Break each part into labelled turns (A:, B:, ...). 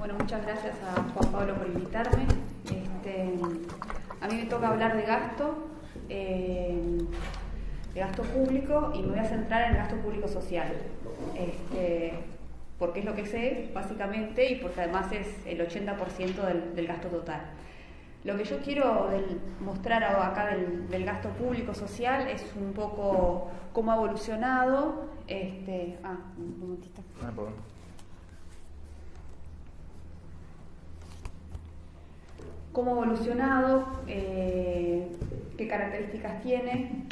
A: Bueno, muchas gracias a Juan Pablo por invitarme. A mí me toca hablar de gasto público, y me voy a centrar en el gasto público social, porque es lo que sé, básicamente, y porque además es el 80% del gasto total. Lo que yo quiero mostrar acá del gasto público social es un poco cómo ha evolucionado. Un momentito. Cómo ha evolucionado, qué características tiene,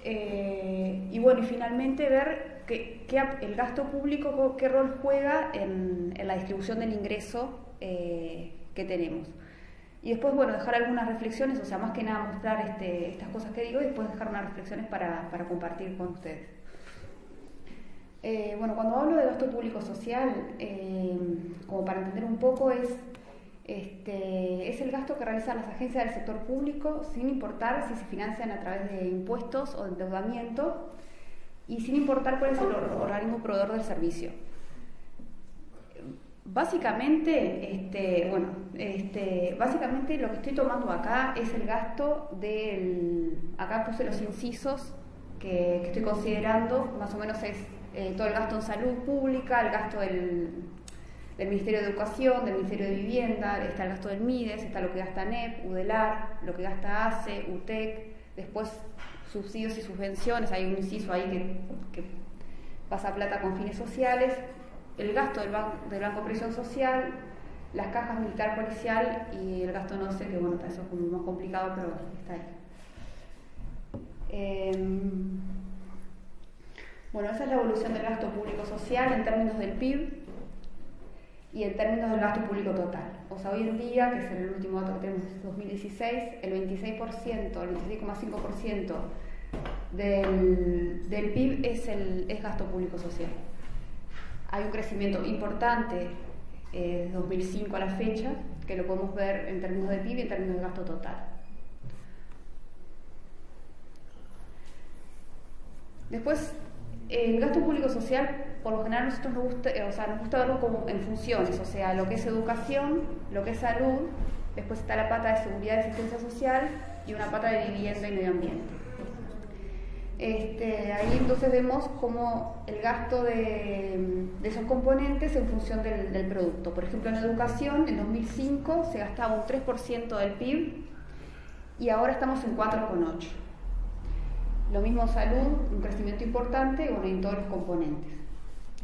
A: y bueno, y finalmente ver el gasto público, qué rol juega en la distribución del ingreso que tenemos. Y después, bueno, dejar algunas reflexiones, o sea, más que nada mostrar estas cosas que digo, y después dejar unas reflexiones para compartir con ustedes. Bueno, cuando hablo de gasto público social, como para entender un poco, es el gasto que realizan las agencias del sector público, sin importar si se financian a través de impuestos o de endeudamiento, y sin importar cuál es el organismo proveedor del servicio. Básicamente, básicamente lo que estoy tomando acá es el gasto acá puse los incisos que estoy considerando, más o menos es todo el gasto en salud pública, el gasto del Ministerio de Educación, del Ministerio de Vivienda, está el gasto del MIDES, está lo que gasta NEP, UDELAR, lo que gasta ACE, UTEC, después subsidios y subvenciones, hay un inciso ahí que pasa plata con fines sociales, el gasto del Banco de Previsión Social, las cajas militar policial y el gasto no sé, que bueno, eso es como más complicado, pero está ahí. Bueno, esa es la evolución del gasto público social en términos del PIB y en términos del gasto público total. O sea, hoy en día, que es el último dato que tenemos, es 2016, el 26%, el 26,5% del PIB es gasto público social. Hay un crecimiento importante de 2005 a la fecha, que lo podemos ver en términos de PIB y en términos de gasto total. Después, el gasto público social, por lo general, nosotros nos gusta verlo como en funciones, o sea, lo que es educación, lo que es salud, después está la pata de seguridad y asistencia social y una pata de vivienda y medio ambiente. Ahí entonces vemos cómo el gasto de esos componentes en función del producto. Por ejemplo, en educación, en 2005 se gastaba un 3% del PIB y ahora estamos en 4,8%. Lo mismo en salud, un crecimiento importante, bueno, en todos los componentes.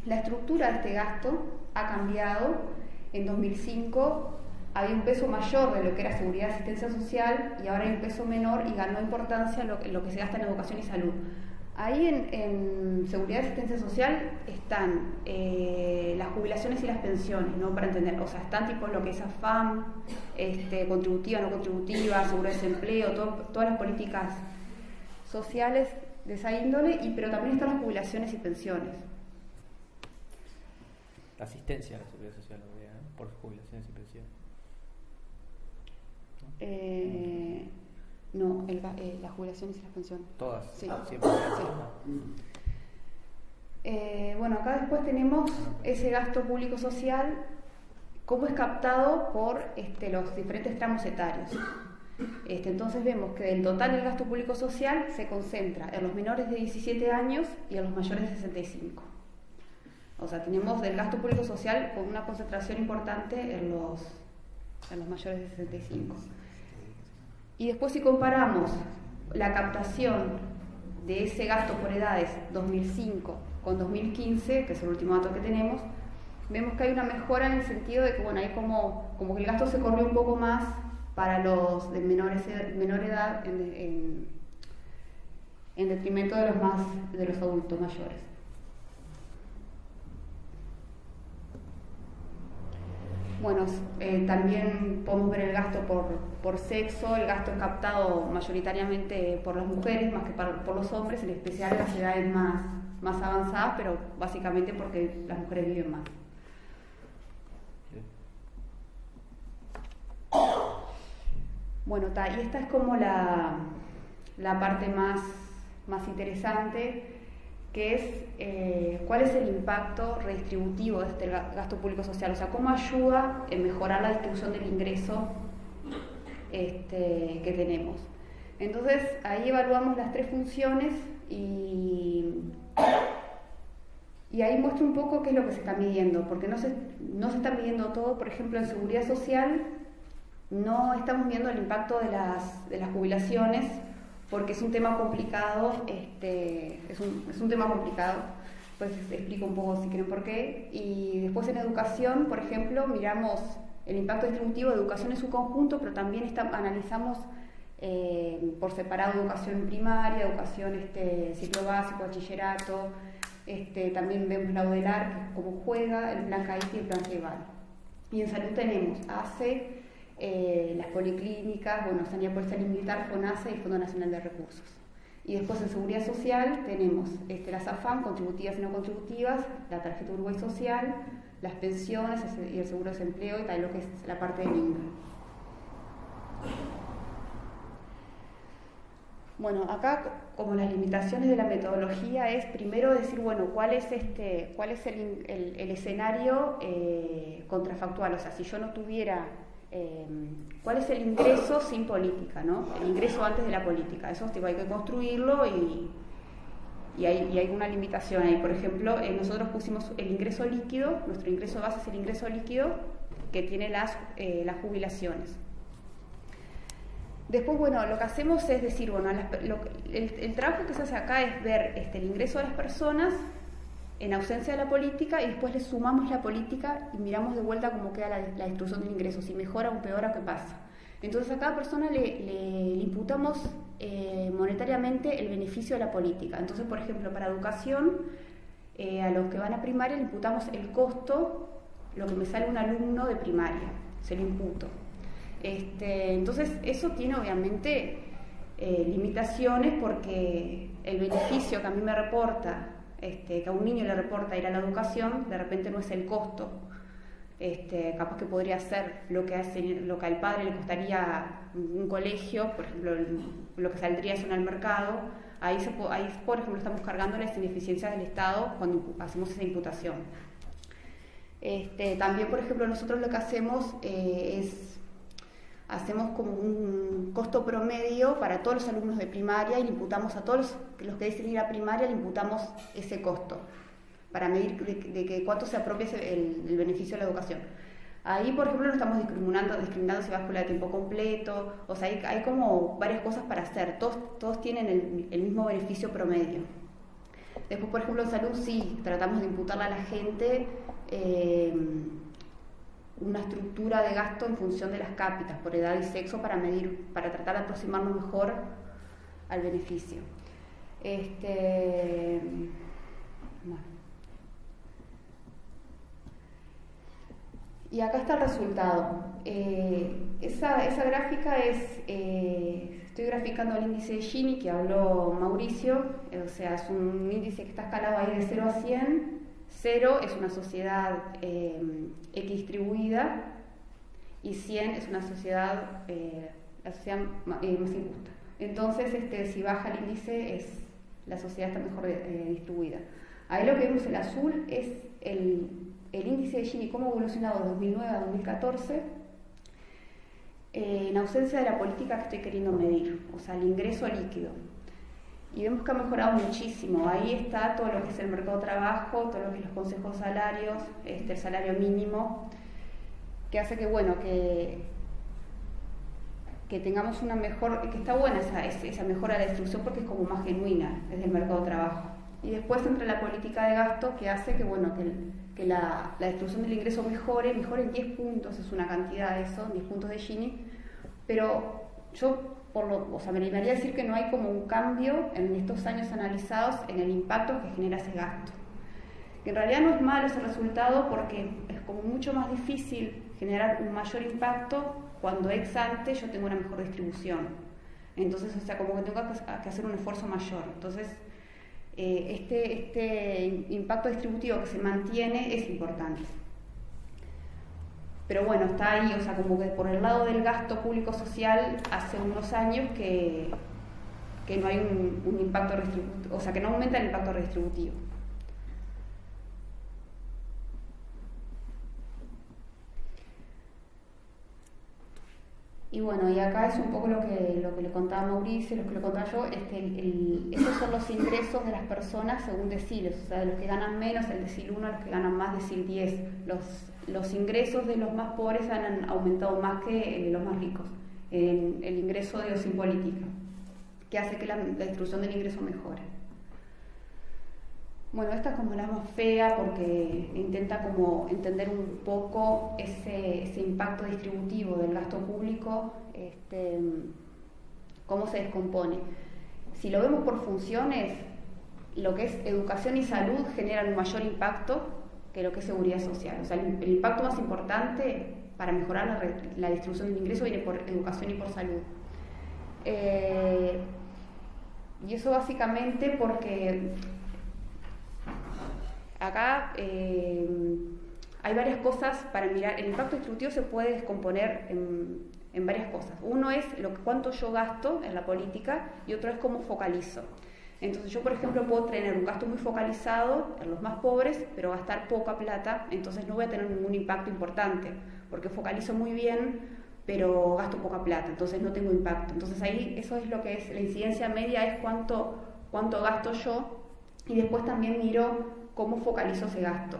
A: La estructura de este gasto ha cambiado. En 2005 había un peso mayor de lo que era seguridad y asistencia social, y ahora hay un peso menor y ganó importancia lo que se gasta en educación y salud. Ahí en seguridad y asistencia social están las jubilaciones y las pensiones, ¿no? Para entender, o sea, están tipo lo que es AFAM, contributiva, no contributiva, seguro de desempleo, todas las políticas sociales de esa índole, pero también están las jubilaciones y pensiones.
B: Asistencia a la seguridad social, ¿no? Por jubilaciones y pensiones.
A: No, las jubilaciones y las pensiones.
B: Todas,
A: sí.
B: Siempre.
A: Sí. Bueno, acá después tenemos ese gasto público social, cómo es captado por los diferentes tramos etarios. Entonces vemos que del total del gasto público social se concentra en los menores de 17 años y en los mayores de 65. O sea, tenemos del gasto público social con una concentración importante en los mayores de 65. Y después, si comparamos la captación de ese gasto por edades 2005 con 2015, que es el último dato que tenemos, vemos que hay una mejora en el sentido de que, bueno, hay como que el gasto se corrió un poco más para los de menor edad en detrimento de los adultos mayores. Bueno, también podemos ver el gasto por sexo. El gasto es captado mayoritariamente por las mujeres más que por los hombres, en especial en las edades más avanzadas, pero básicamente porque las mujeres viven más. Bueno, y esta es como la parte más interesante, que es cuál es el impacto redistributivo de este gasto público social, o sea, cómo ayuda en mejorar la distribución del ingreso que tenemos. Entonces, ahí evaluamos las 3 funciones y ahí muestro un poco qué es lo que se está midiendo, porque no se está midiendo todo. Por ejemplo, en seguridad social no estamos viendo el impacto de las jubilaciones, porque es un tema complicado, es un tema complicado, pues explico un poco si quieren por qué. Y después en educación, por ejemplo, miramos el impacto distributivo de educación en su conjunto, pero también analizamos por separado educación primaria, educación ciclo básico, bachillerato, también vemos la UDELAR, que cómo juega, el plan CAIF y el plan CEBAL. Y en salud tenemos ACE, las policlínicas, Sanidad Policial y Militar, FONASE y Fondo Nacional de Recursos. Y después en seguridad social tenemos las AFAM, contributivas y no contributivas, la tarjeta Uruguay Social, las pensiones y el seguro de desempleo y tal, lo que es la parte del INGA. Bueno, acá como las limitaciones de la metodología es primero decir, cuál es el escenario contrafactual, o sea, si yo no tuviera, cuál es el ingreso sin política, ¿no? El ingreso antes de la política, eso hay que construirlo y hay una limitación ahí. Por ejemplo, nosotros pusimos el ingreso líquido, nuestro ingreso base es el ingreso líquido que tiene las jubilaciones. Después, lo que hacemos es decir, el trabajo que se hace acá es ver el ingreso de las personas en ausencia de la política y después le sumamos la política y miramos de vuelta cómo queda la distribución del ingreso, si mejora o empeora o qué pasa. Entonces a cada persona le imputamos monetariamente el beneficio de la política. Entonces, por ejemplo, para educación, a los que van a primaria le imputamos el costo, lo que me sale un alumno de primaria, se lo imputo. Entonces eso tiene obviamente limitaciones, porque el beneficio que a mí me reporta, que a un niño le reporta ir a la educación, de repente no es el costo. Capaz que podría ser lo que al padre le costaría un colegio, por ejemplo, lo que saldría eso en el mercado. Ahí, por ejemplo, estamos cargando las ineficiencias del Estado cuando hacemos esa imputación. También, por ejemplo, nosotros lo que hacemos hacemos como un costo promedio para todos los alumnos de primaria y le imputamos a todos los que deciden ir a primaria, le imputamos ese costo para medir de que cuánto se apropia el beneficio de la educación. Ahí, por ejemplo, no estamos discriminando si va a escuela de tiempo completo, o sea, hay como varias cosas para hacer, todos tienen el mismo beneficio promedio. Después, por ejemplo, en salud sí, tratamos de imputarle a la gente una estructura de gasto en función de las cápitas, por edad y sexo, para tratar de aproximarnos mejor al beneficio. Y acá está el resultado. Esa gráfica estoy graficando el índice de Gini que habló Mauricio, o sea, es un índice que está escalado ahí de 0 a 100. 0 es una sociedad equidistribuida y 100 es una sociedad, la sociedad más injusta. Entonces, si baja el índice, la sociedad está mejor distribuida. Ahí lo que vemos en azul es el índice de Gini, cómo ha evolucionado de 2009 a 2014, en ausencia de la política que estoy queriendo medir, o sea, el ingreso líquido. Y vemos que ha mejorado muchísimo. Ahí está todo lo que es el mercado de trabajo, todo lo que es los consejos salarios, el salario mínimo, que hace que tengamos una mejor, que está buena esa mejora de la distribución, porque es como más genuina desde el mercado de trabajo. Y después entra la política de gasto, que hace que la distribución del ingreso mejore en 10 puntos, es una cantidad de eso, 10 puntos de Gini, pero yo me animaría a decir que no hay como un cambio en estos años analizados en el impacto que genera ese gasto. Que en realidad no es malo ese resultado, porque es como mucho más difícil generar un mayor impacto cuando ex ante yo tengo una mejor distribución. Entonces, o sea, como que tengo que hacer un esfuerzo mayor. Entonces, este impacto distributivo que se mantiene es importante. Pero bueno, está ahí, o sea, como que por el lado del gasto público social, hace unos años que que no hay un impacto redistributivo, o sea, que no aumenta el impacto redistributivo. Y bueno, y acá es un poco lo que le contaba Mauricio, lo que le contaba yo, esos son los ingresos de las personas según deciles, o sea, de los que ganan menos el decil 1 a los que ganan más decil 10. Los ingresos de los más pobres han aumentado más que los más ricos, el ingreso de sin política, que hace que la distribución del ingreso mejore. Bueno, esta es como la más fea porque intenta como entender un poco ese impacto distributivo del gasto público, cómo se descompone. Si lo vemos por funciones, lo que es educación y salud generan un mayor impacto que lo que es seguridad social. O sea, el impacto más importante para mejorar la distribución del ingreso viene por educación y por salud. Y eso básicamente porque acá hay varias cosas para mirar. El impacto distributivo se puede descomponer en varias cosas. Uno es cuánto yo gasto en la política y otro es cómo focalizo. Entonces yo, por ejemplo, puedo tener un gasto muy focalizado en los más pobres, pero gastar poca plata, entonces no voy a tener ningún impacto importante, porque focalizo muy bien, pero gasto poca plata, entonces no tengo impacto. Entonces ahí eso es lo que es la incidencia media, es cuánto gasto yo, y después también miro cómo focalizo ese gasto.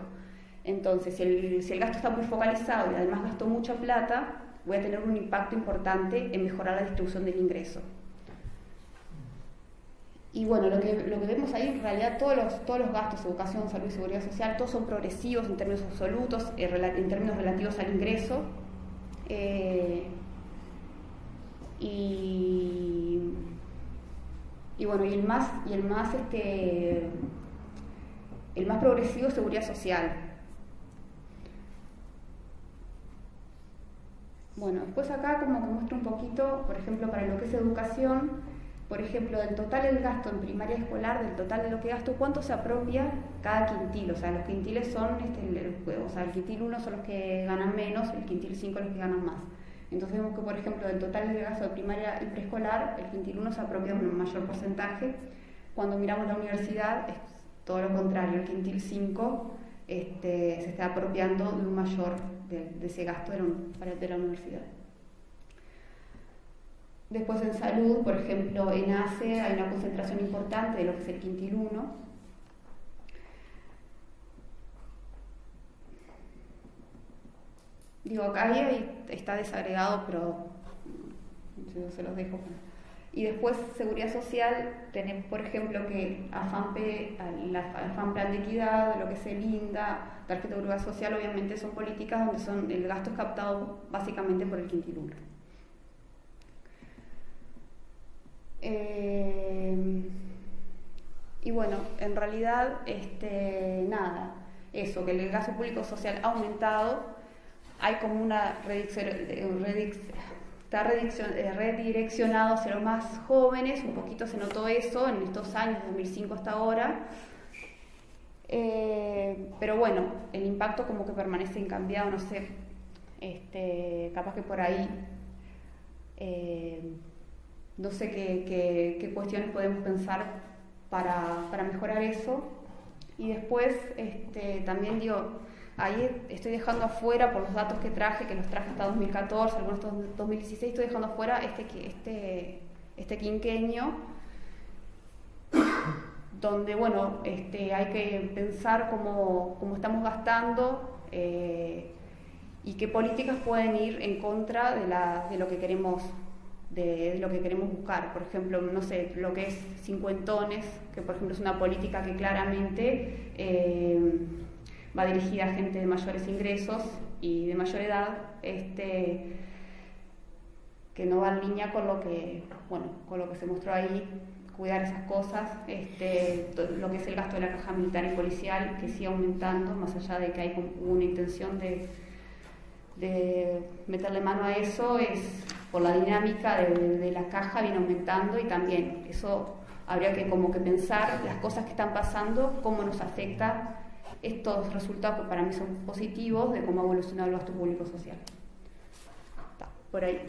A: Entonces, si el gasto está muy focalizado y además gasto mucha plata, voy a tener un impacto importante en mejorar la distribución del ingreso. Y bueno, lo que vemos ahí, en realidad todos los gastos, educación, salud y seguridad social, todos son progresivos en términos absolutos, en términos relativos al ingreso. Y bueno, el más progresivo es seguridad social. Bueno, después acá como que muestro un poquito, por ejemplo, para lo que es educación, por ejemplo, del total del gasto en primaria escolar, del total de lo que gasto, ¿cuánto se apropia cada quintil? O sea, los quintiles son, el quintil 1 son los que ganan menos, el quintil 5 los que ganan más. Entonces vemos que, por ejemplo, del total del gasto de primaria y preescolar, el quintil 1 se apropia un mayor porcentaje. Cuando miramos la universidad, es todo lo contrario, el quintil 5 se está apropiando de un mayor de ese gasto de la universidad. Después en salud, por ejemplo, en ACE hay una concentración importante de lo que es el quintil 1. Digo, acá ahí está desagregado, pero yo se los dejo. Y después, seguridad social, tenemos, por ejemplo, que AFAN Plan de Equidad, lo que es el INDA, Tarjeta de Seguridad Social, obviamente son políticas donde el gasto es captado básicamente por el quintil 1. Y bueno, en realidad, nada, eso, que el gasto público social ha aumentado, hay como una está redireccionado hacia los más jóvenes, un poquito se notó eso en estos años, 2005 hasta ahora, pero bueno, el impacto como que permanece incambiado, no sé, capaz que por ahí, no sé qué cuestiones podemos pensar para mejorar eso. Y después, también digo, ahí estoy dejando afuera, por los datos que los traje hasta 2014, algunos hasta 2016, estoy dejando afuera este quinquenio, donde, bueno, hay que pensar cómo estamos gastando y qué políticas pueden ir en contra de lo que queremos buscar. Por ejemplo, no sé, lo que es cincuentones, que por ejemplo es una política que claramente va dirigida a gente de mayores ingresos y de mayor edad, que no va en línea con lo que se mostró ahí, cuidar esas cosas, lo que es el gasto de la caja militar y policial, que sigue aumentando, más allá de que hay una intención de meterle mano a eso, es por la dinámica de la caja viene aumentando, y también eso habría que como que pensar las cosas que están pasando, cómo nos afecta estos resultados, que para mí son positivos, de cómo ha evolucionado el gasto público social. Está, por ahí.